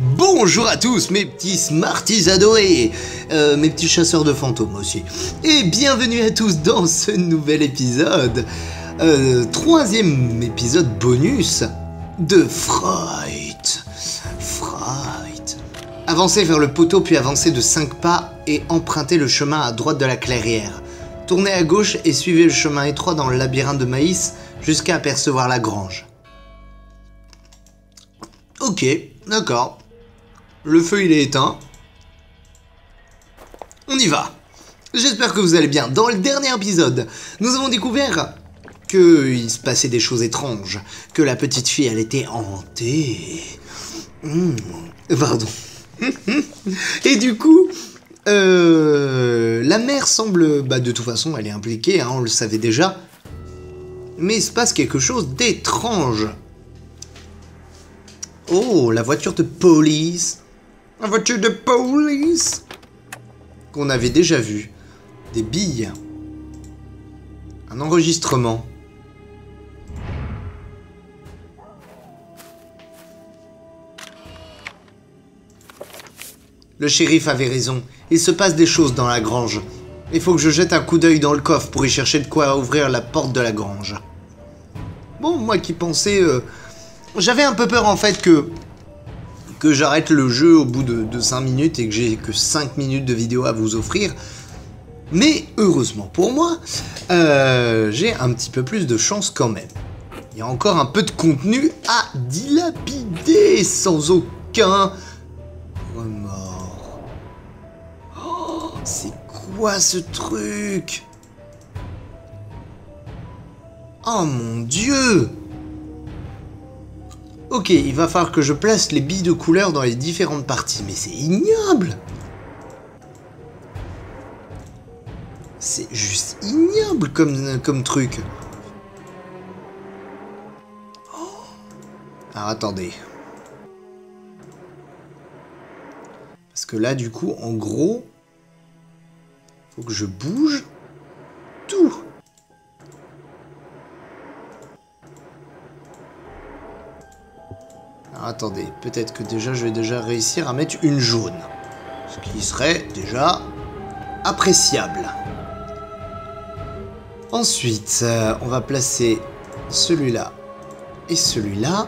Bonjour à tous mes petits Smarties adorés, mes petits chasseurs de fantômes aussi, et bienvenue à tous dans ce nouvel épisode, troisième épisode bonus de Fright. Avancez vers le poteau puis avancez de 5 pas et empruntez le chemin à droite de la clairière. Tournez à gauche et suivez le chemin étroit dans le labyrinthe de maïs jusqu'à apercevoir la grange. Ok, d'accord. Le feu il est éteint. On y va. J'espère que vous allez bien. Dans le dernier épisode, nous avons découvert qu'il se passait des choses étranges, que la petite fille elle était hantée. Pardon. Et du coup, la mère semble, de toute façon elle est impliquée, hein, on le savait déjà. Mais il se passe quelque chose d'étrange. Oh, la voiture de police. La voiture de police qu'on avait déjà vue. Des billes. Un enregistrement. Le shérif avait raison. Il se passe des choses dans la grange. Il faut que je jette un coup d'œil dans le coffre pour y chercher de quoi ouvrir la porte de la grange. Bon, moi qui pensais... J'avais un peu peur en fait que j'arrête le jeu au bout de 5 minutes et que j'ai que 5 minutes de vidéo à vous offrir. Mais heureusement pour moi, j'ai un petit peu plus de chance quand même. Il y a encore un peu de contenu à dilapider sans aucun remords. Oh, c'est quoi ce truc? Oh mon Dieu! Ok, il va falloir que je place les billes de couleur dans les différentes parties, mais c'est ignoble! C'est juste ignoble comme truc. Oh. Alors attendez. Parce que là, du coup, en gros, faut que je bouge tout. Alors, attendez, peut-être que déjà je vais déjà réussir à mettre une jaune. Ce qui serait déjà appréciable. Ensuite, on va placer celui-là et celui-là.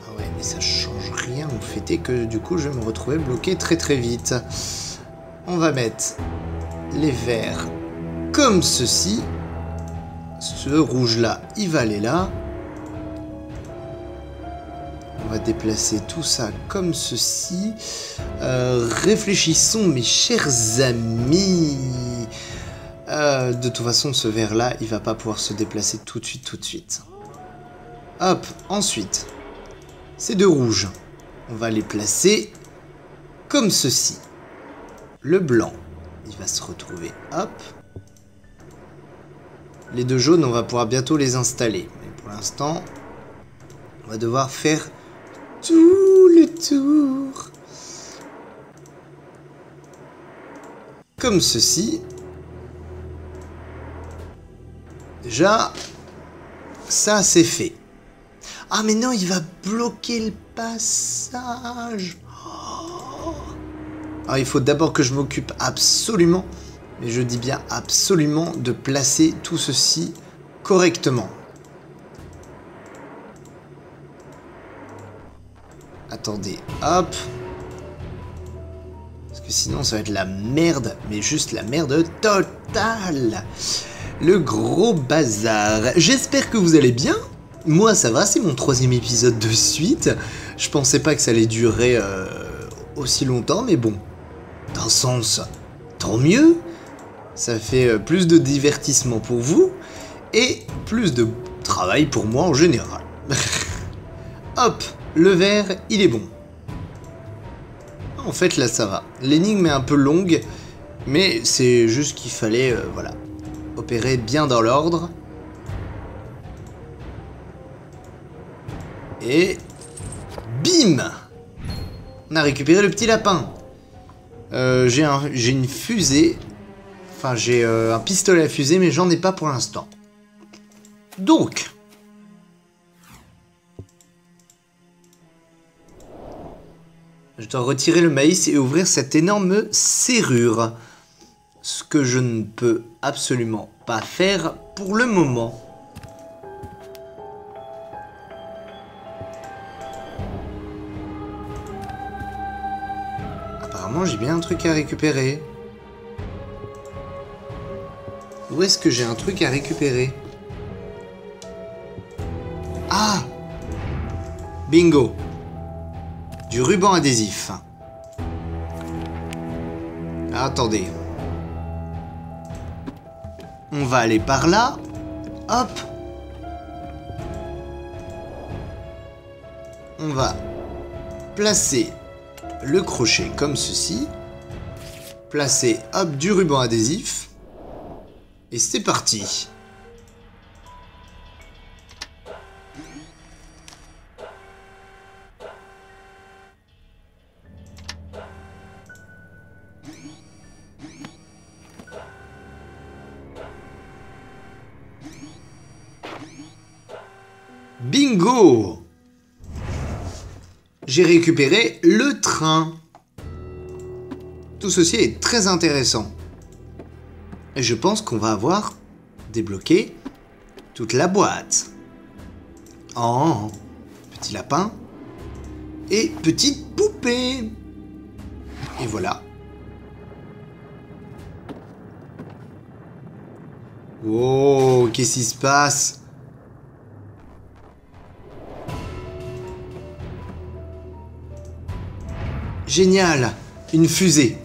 Ah ouais, mais ça change rien au fait est que du coup je vais me retrouver bloqué très très vite. On va mettre les verts comme ceci. Ce rouge-là, il va aller là. On va déplacer tout ça comme ceci. Réfléchissons, mes chers amis. De toute façon, ce vert-là, il va pas pouvoir se déplacer tout de suite. Hop, ensuite, ces deux rouges, on va les placer comme ceci. Le blanc, il va se retrouver, hop. Les deux jaunes, on va pouvoir bientôt les installer. Mais pour l'instant, on va devoir faire tout le tour. Comme ceci. Déjà, ça c'est fait. Ah mais non, il va bloquer le passage. Oh. Alors il faut d'abord que je m'occupe absolument, mais je dis bien absolument, de placer tout ceci correctement. Attendez, hop. Parce que sinon ça va être la merde, mais juste la merde totale. Le gros bazar. J'espère que vous allez bien. Moi ça va, c'est mon troisième épisode de suite. Je pensais pas que ça allait durer aussi longtemps, mais bon. D'un sens, tant mieux. Ça fait plus de divertissement pour vous et plus de travail pour moi en général. Hop. Le vert, il est bon. En fait, là, ça va. L'énigme est un peu longue, mais c'est juste qu'il fallait, voilà, opérer bien dans l'ordre. Et... bim! On a récupéré le petit lapin. J'ai une fusée. Enfin, j'ai un pistolet à fusée, mais j'en ai pas pour l'instant. Donc... Je dois retirer le maïs et ouvrir cette énorme serrure. Ce que je ne peux absolument pas faire pour le moment. Apparemment, j'ai bien un truc à récupérer. Où est-ce que j'ai un truc à récupérer? Ah! Bingo! Du ruban adhésif. Attendez. On va aller par là. Hop! On va placer le crochet comme ceci. Placer, hop, du ruban adhésif. Et c'est parti. Bingo! J'ai récupéré le train. Tout ceci est très intéressant. Et je pense qu'on va avoir débloqué toute la boîte. Oh, petit lapin et petite poupée. Et voilà. Oh, qu'est-ce qui se passe? Génial, une fusée.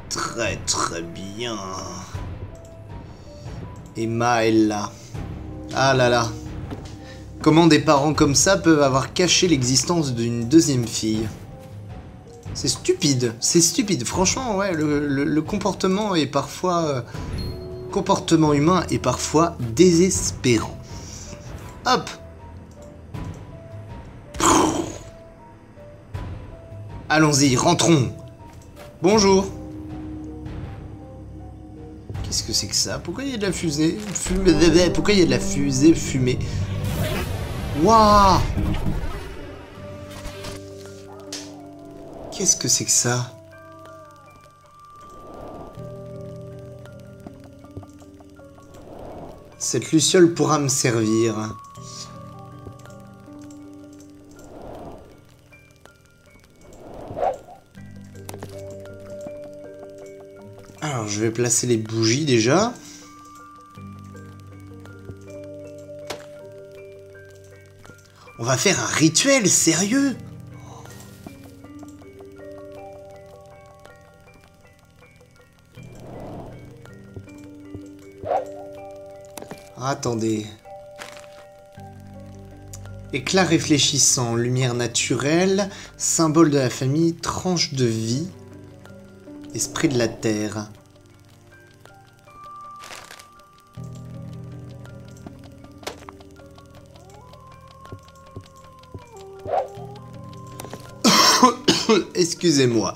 Très très bien. Emma est là. Ah là là. Comment des parents comme ça peuvent avoir caché l'existence d'une deuxième fille? C'est stupide, c'est stupide. Franchement, ouais, le comportement est parfois... comportement humain est parfois désespérant. Hop! Allons-y, rentrons. Bonjour. Qu'est-ce que c'est que ça? Pourquoi il y a de la fusée fumée? Pourquoi il y a de la fusée fumée? Waouh! Qu'est-ce que c'est que ça? Cette luciole pourra me servir. Alors, je vais placer les bougies déjà. On va faire un rituel, sérieux? Attendez. Éclat réfléchissant, lumière naturelle, symbole de la famille, tranche de vie, esprit de la terre. Excusez-moi.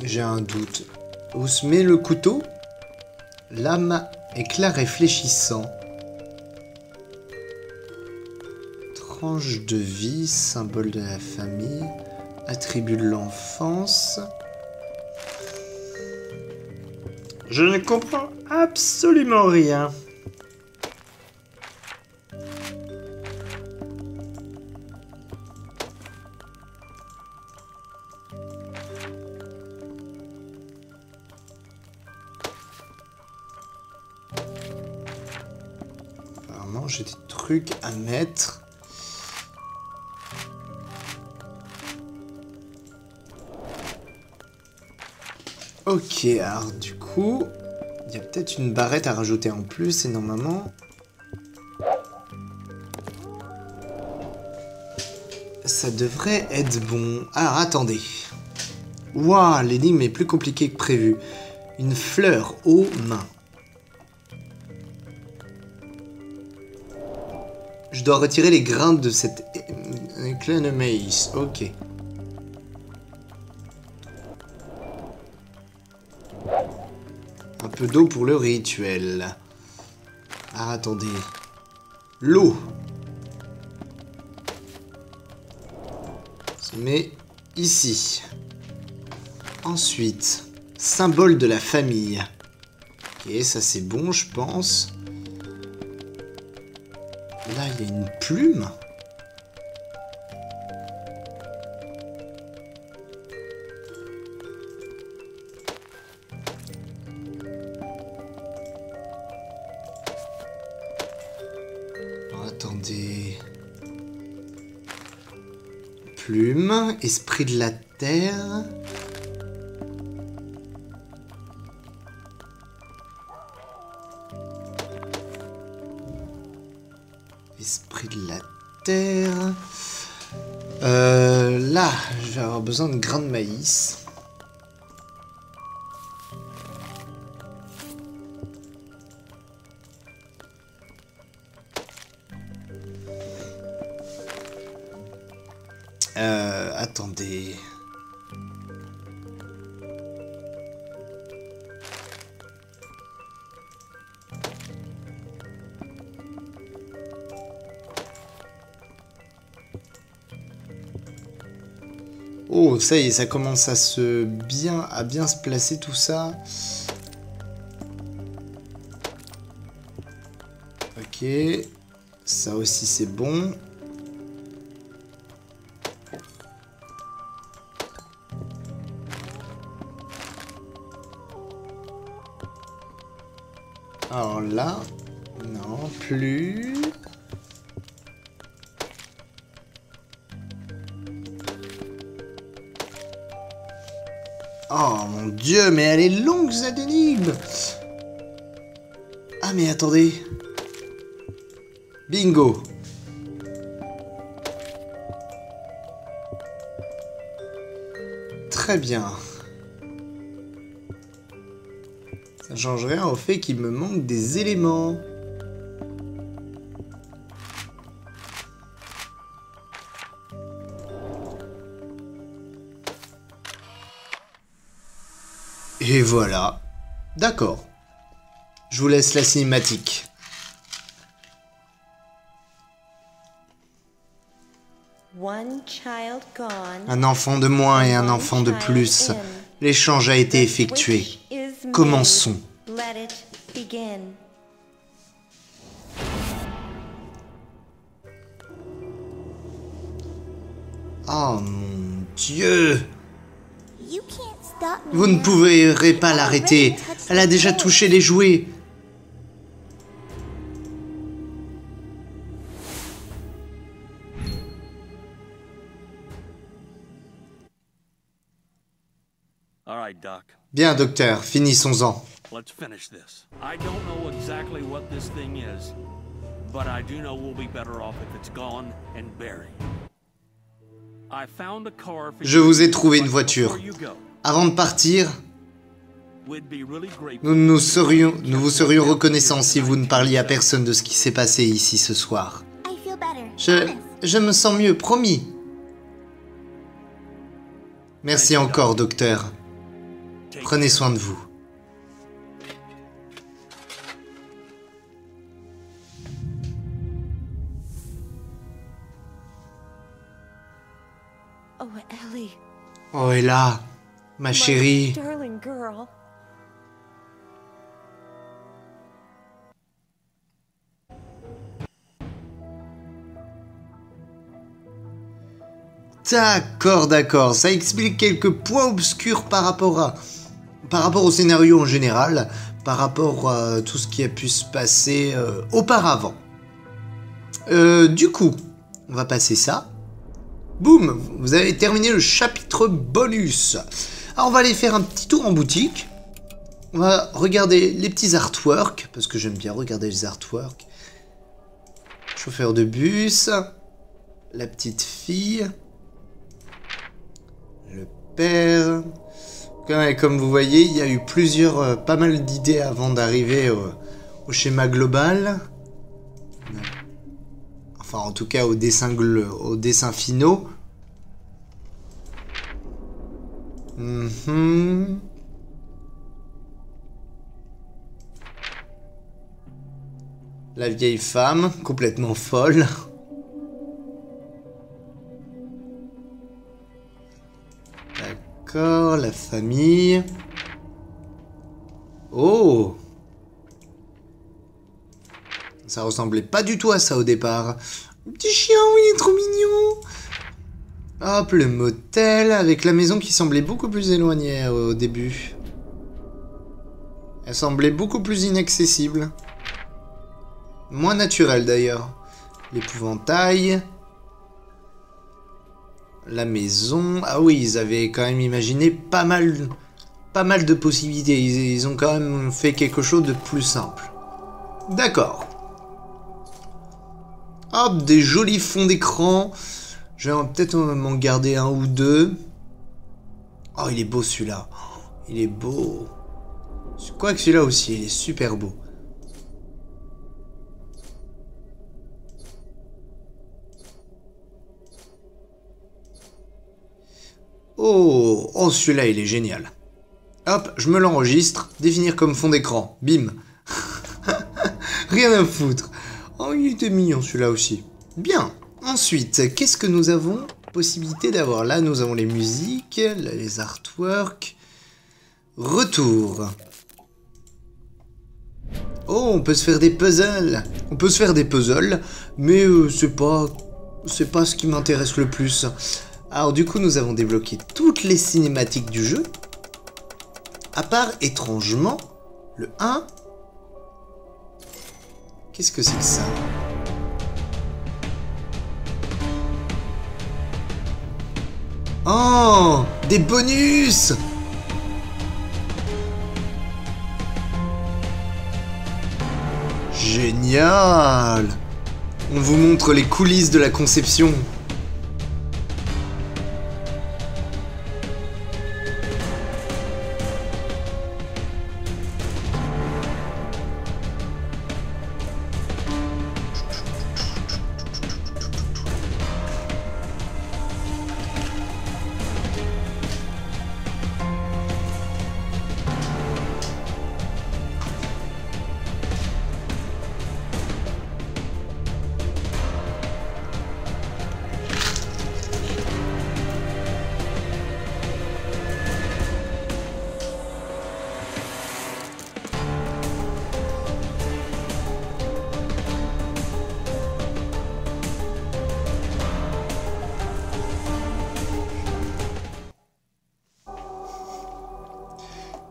J'ai un doute. Où se met le couteau? Lame, éclat réfléchissant. Tranche de vie, symbole de la famille, attribut de l'enfance. Je ne comprends absolument rien. Apparemment, j'ai des trucs à mettre. Ok, alors du coup, il y a peut-être une barrette à rajouter en plus et normalement... ça devrait être bon. Alors attendez. Waouh, l'énigme est plus compliquée que prévu. Une fleur aux mains. Je dois retirer les grains de cette éclat de maïs. Ok. Un peu d'eau pour le rituel. Ah, attendez. L'eau. Mais ici. Ensuite, symbole de la famille. Ok, ça c'est bon, je pense. Là, il y a une plume. Attendez. Plume, esprit de la terre. Esprit de la terre. Là, je vais avoir besoin de grains de maïs. Attendez. Oh, ça y est, ça commence à bien se placer tout ça. Ok. Ça aussi c'est bon. Alors là, non, plus. Oh mon dieu, mais elle est longue cette énigme. Ah mais attendez. Bingo. Très bien. Ça change rien au fait qu'il me manque des éléments. Et voilà. D'accord. Je vous laisse la cinématique. Un enfant de moins et un enfant de plus. L'échange a été effectué. Commençons. Oh mon Dieu! Vous ne pourrez pas l'arrêter. Elle a déjà touché les jouets. Bien, docteur, finissons-en. Let's finish this. I don't know exactly what this thing is, but I do know we'll be better off if it's gone and buried. I found a car for Je vous ai trouvé une voiture. Avant de partir, nous vous serions reconnaissants si vous ne parliez à personne de ce qui s'est passé ici ce soir. Je me sens mieux, promis. Merci encore, docteur. Prenez soin de vous. Oh, Ellie. Oh, Ella, ma chérie. Darling girl. D'accord. Ça explique quelques points obscurs par rapport au scénario en général, par rapport à tout ce qui a pu se passer auparavant. Du coup, on va passer ça. Boum, vous avez terminé le chapitre bonus. Alors on va aller faire un petit tour en boutique. On va regarder les petits artworks, parce que j'aime bien regarder les artworks. Chauffeur de bus, la petite fille, le père. Comme vous voyez, il y a eu pas mal d'idées avant d'arriver au schéma global. Enfin, en tout cas, au dessin finaux. La vieille femme, complètement folle. D'accord, la famille. Oh! Ça ressemblait pas du tout à ça au départ. Un petit chien, oui, il est trop mignon! Hop, le motel, avec la maison qui semblait beaucoup plus éloignée au début. Elle semblait beaucoup plus inaccessible. Moins naturelle d'ailleurs. L'épouvantail. La maison. Ah oui, ils avaient quand même imaginé pas mal de possibilités. Ils ont quand même fait quelque chose de plus simple. D'accord. Hop, des jolis fonds d'écran. Je vais peut-être m'en garder un ou deux. Oh, il est beau celui-là. Il est beau. Quoique celui-là aussi, il est super beau. Oh, oh celui-là, il est génial. Hop, je me l'enregistre. Définir comme fond d'écran. Bim. Rien à foutre. Oh, il était mignon celui-là aussi. Bien. Ensuite, qu'est-ce que nous avons possibilité d'avoir? Là, nous avons les musiques, là, les artworks. Retour. Oh, on peut se faire des puzzles. On peut se faire des puzzles, mais c'est pas ce qui m'intéresse le plus. Alors du coup, nous avons débloqué toutes les cinématiques du jeu. À part, étrangement, le 1. Qu'est-ce que c'est que ça? Oh, des bonus! Génial! On vous montre les coulisses de la conception.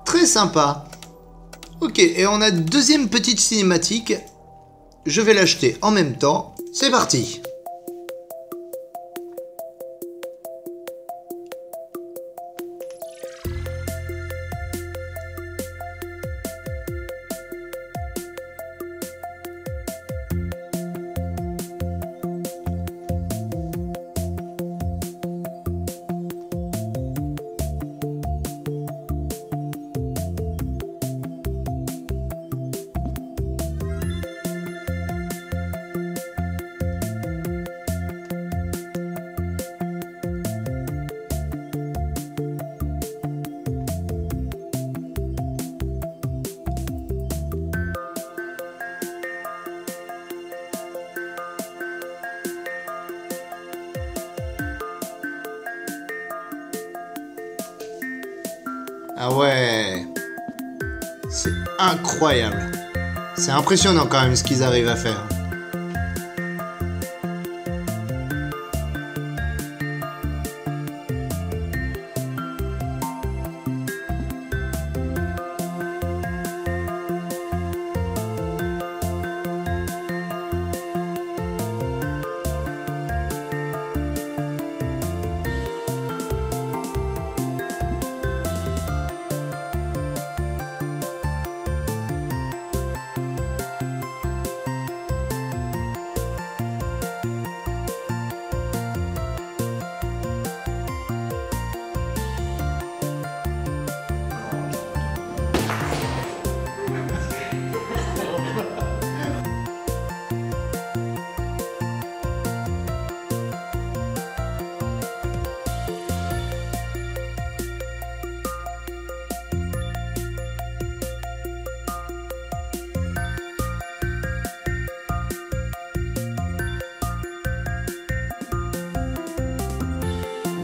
Très sympa. Ok, et on a une deuxième petite cinématique. Je vais l'acheter en même temps. C'est parti. Ah ouais, c'est incroyable. C'est impressionnant quand même ce qu'ils arrivent à faire.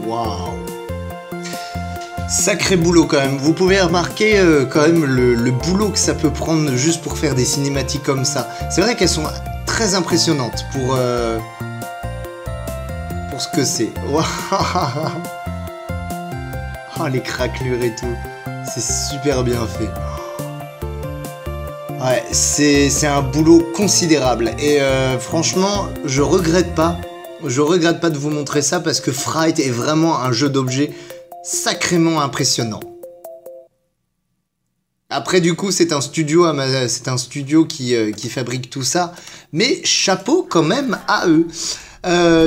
Waouh! Sacré boulot quand même. Vous pouvez remarquer quand même le boulot que ça peut prendre juste pour faire des cinématiques comme ça. C'est vrai qu'elles sont très impressionnantes pour ce que c'est. Oh, les craquelures et tout. C'est super bien fait. Ouais, c'est un boulot considérable. Et franchement, je regrette pas. Je regrette pas de vous montrer ça parce que Fright est vraiment un jeu d'objets sacrément impressionnant. Après du coup c'est un studio qui fabrique tout ça, mais chapeau quand même à eux.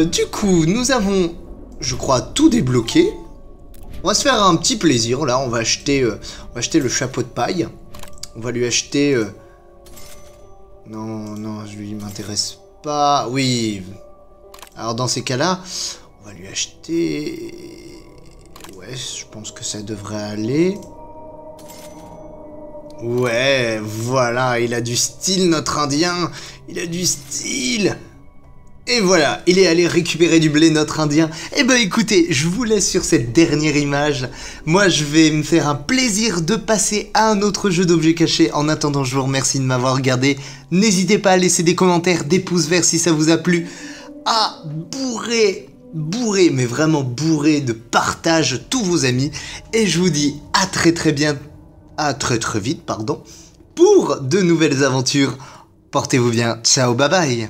Du coup nous avons, je crois, tout débloqué. On va se faire un petit plaisir là, on va acheter le chapeau de paille. On va lui acheter... Non, je lui m'intéresse pas. Oui. Alors dans ces cas-là, on va lui acheter... Ouais, je pense que ça devrait aller. Ouais, voilà, il a du style notre indien. Il a du style. Et voilà, il est allé récupérer du blé notre indien. Eh ben écoutez, je vous laisse sur cette dernière image. Moi je vais me faire un plaisir de passer à un autre jeu d'objets cachés. En attendant, je vous remercie de m'avoir regardé. N'hésitez pas à laisser des commentaires, des pouces verts si ça vous a plu. À bourrer, mais vraiment bourrer de partage tous vos amis. Et je vous dis à très vite, pardon, pour de nouvelles aventures. Portez-vous bien, ciao, bye bye.